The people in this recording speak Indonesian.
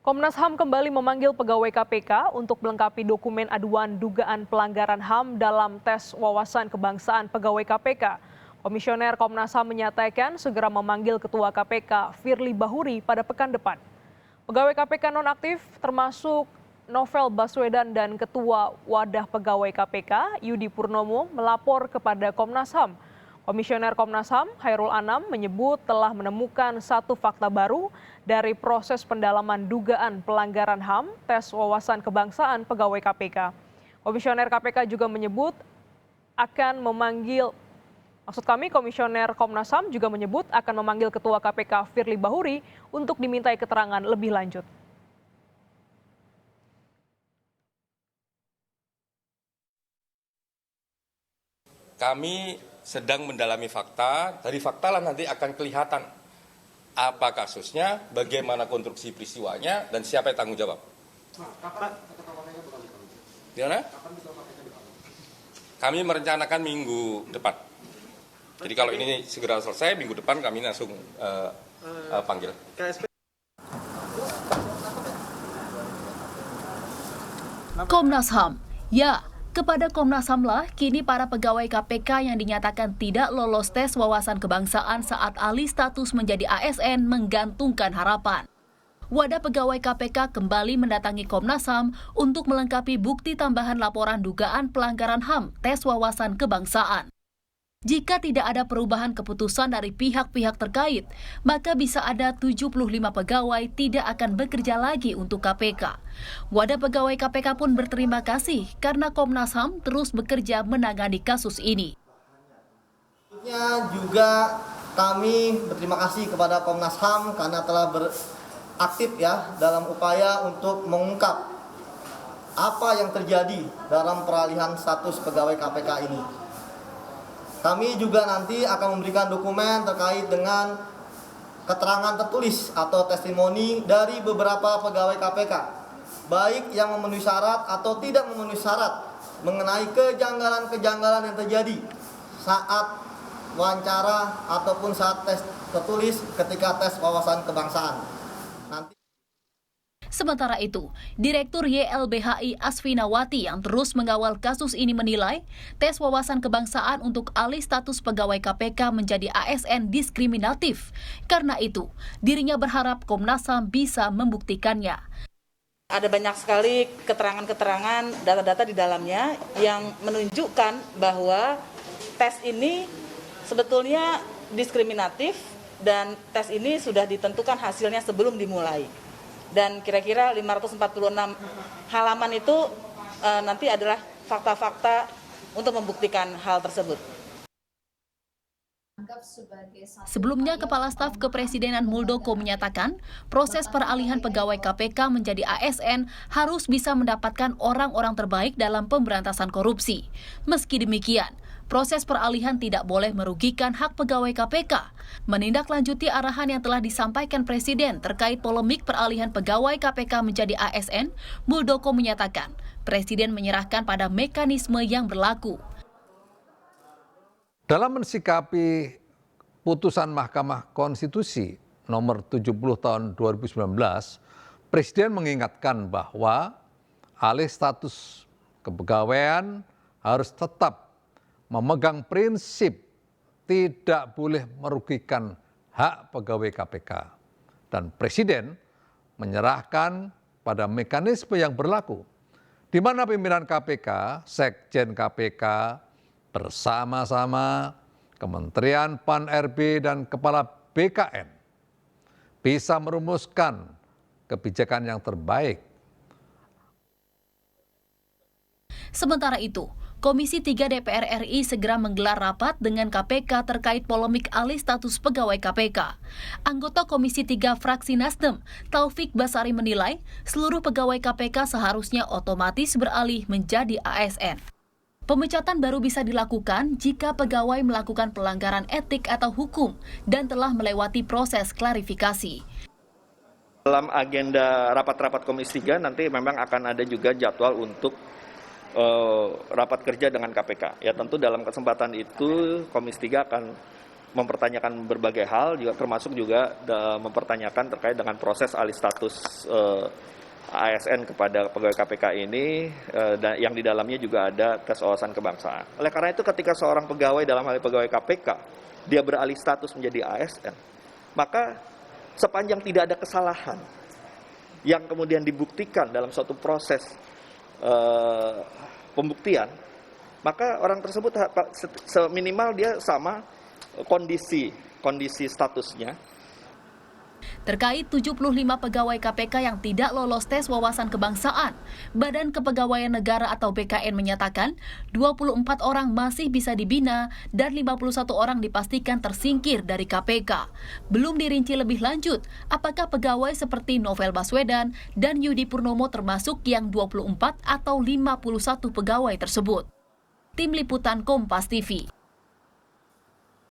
Komnas HAM kembali memanggil pegawai KPK untuk melengkapi dokumen aduan dugaan pelanggaran HAM dalam tes wawasan kebangsaan pegawai KPK. Komisioner Komnas HAM menyatakan segera memanggil Ketua KPK Firly Bahuri pada pekan depan. Pegawai KPK nonaktif termasuk Novel Baswedan dan Ketua Wadah Pegawai KPK Yudi Purnomo melapor kepada Komnas HAM. Komisioner Komnas HAM Hairul Anam menyebut telah menemukan satu fakta baru dari proses pendalaman dugaan pelanggaran HAM tes wawasan kebangsaan pegawai KPK. Komisioner KPK juga menyebut akan memanggil, Komisioner Komnas HAM juga menyebut akan memanggil Ketua KPK Firly Bahuri untuk dimintai keterangan lebih lanjut. Kami sedang mendalami fakta, dari fakta lah nanti akan kelihatan apa kasusnya, bagaimana konstruksi peristiwanya, dan siapa yang tanggung jawab. Gimana? Kami merencanakan minggu depan. Jadi kalau ini segera selesai, minggu depan kami langsung panggil. Komnas HAM, ya. Kepada Komnas HAM lah, kini para pegawai KPK yang dinyatakan tidak lolos tes wawasan kebangsaan saat alih status menjadi ASN menggantungkan harapan. Wadah Pegawai KPK kembali mendatangi Komnas HAM untuk melengkapi bukti tambahan laporan dugaan pelanggaran HAM tes wawasan kebangsaan. Jika tidak ada perubahan keputusan dari pihak-pihak terkait, maka bisa ada 75 pegawai tidak akan bekerja lagi untuk KPK. Wadah Pegawai KPK pun berterima kasih karena Komnas HAM terus bekerja menangani kasus ini. Juga kami berterima kasih kepada Komnas HAM karena telah beraktif dalam upaya untuk mengungkap apa yang terjadi dalam peralihan status pegawai KPK ini. Kami juga nanti akan memberikan dokumen terkait dengan keterangan tertulis atau testimoni dari beberapa pegawai KPK, baik yang memenuhi syarat atau tidak memenuhi syarat mengenai kejanggalan-kejanggalan yang terjadi saat wawancara ataupun saat tes tertulis ketika tes wawasan kebangsaan. Sementara itu, Direktur YLBHI Asfinawati yang terus mengawal kasus ini menilai tes wawasan kebangsaan untuk alih status pegawai KPK menjadi ASN diskriminatif. Karena itu, dirinya berharap Komnas HAM bisa membuktikannya. Ada banyak sekali keterangan-keterangan, data-data di dalamnya yang menunjukkan bahwa tes ini sebetulnya diskriminatif dan tes ini sudah ditentukan hasilnya sebelum dimulai. Dan kira-kira 546 halaman itu nanti adalah fakta-fakta untuk membuktikan hal tersebut. Sebelumnya, Kepala Staf Kepresidenan Muldoko menyatakan proses peralihan pegawai KPK menjadi ASN harus bisa mendapatkan orang-orang terbaik dalam pemberantasan korupsi. Meski demikian, proses peralihan tidak boleh merugikan hak pegawai KPK. Menindaklanjuti arahan yang telah disampaikan Presiden terkait polemik peralihan pegawai KPK menjadi ASN, Muldoko menyatakan Presiden menyerahkan pada mekanisme yang berlaku. Dalam mensikapi putusan Mahkamah Konstitusi nomor 70 tahun 2019, Presiden mengingatkan bahwa alih status kepegawaian harus tetap memegang prinsip tidak boleh merugikan hak pegawai KPK. Dan Presiden menyerahkan pada mekanisme yang berlaku, di mana pimpinan KPK, Sekjen KPK, bersama-sama Kementerian Pan-RB dan Kepala BKN bisa merumuskan kebijakan yang terbaik. Sementara itu, Komisi 3 DPR RI segera menggelar rapat dengan KPK terkait polemik alih status pegawai KPK. Anggota Komisi 3 fraksi Nasdem, Taufik Basari menilai seluruh pegawai KPK seharusnya otomatis beralih menjadi ASN. Pemecatan baru bisa dilakukan jika pegawai melakukan pelanggaran etik atau hukum dan telah melewati proses klarifikasi. Dalam agenda rapat-rapat Komisi 3 nanti memang akan ada juga jadwal untuk rapat kerja dengan KPK. Ya tentu dalam kesempatan itu Komisi 3 akan mempertanyakan berbagai hal, juga termasuk juga mempertanyakan terkait dengan proses alih status ASN kepada pegawai KPK ini, yang di dalamnya juga ada tes wawasan kebangsaan. Oleh karena itu ketika seorang pegawai dalam hal pegawai KPK, dia beralih status menjadi ASN, maka sepanjang tidak ada kesalahan yang kemudian dibuktikan dalam suatu proses pembuktian, maka orang tersebut seminimal dia sama kondisi statusnya. Terkait 75 pegawai KPK yang tidak lolos tes wawasan kebangsaan, Badan Kepegawaian Negara atau BKN menyatakan 24 orang masih bisa dibina dan 51 orang dipastikan tersingkir dari KPK. Belum dirinci lebih lanjut apakah pegawai seperti Novel Baswedan dan Yudi Purnomo termasuk yang 24 atau 51 pegawai tersebut. Tim Liputan Kompas TV.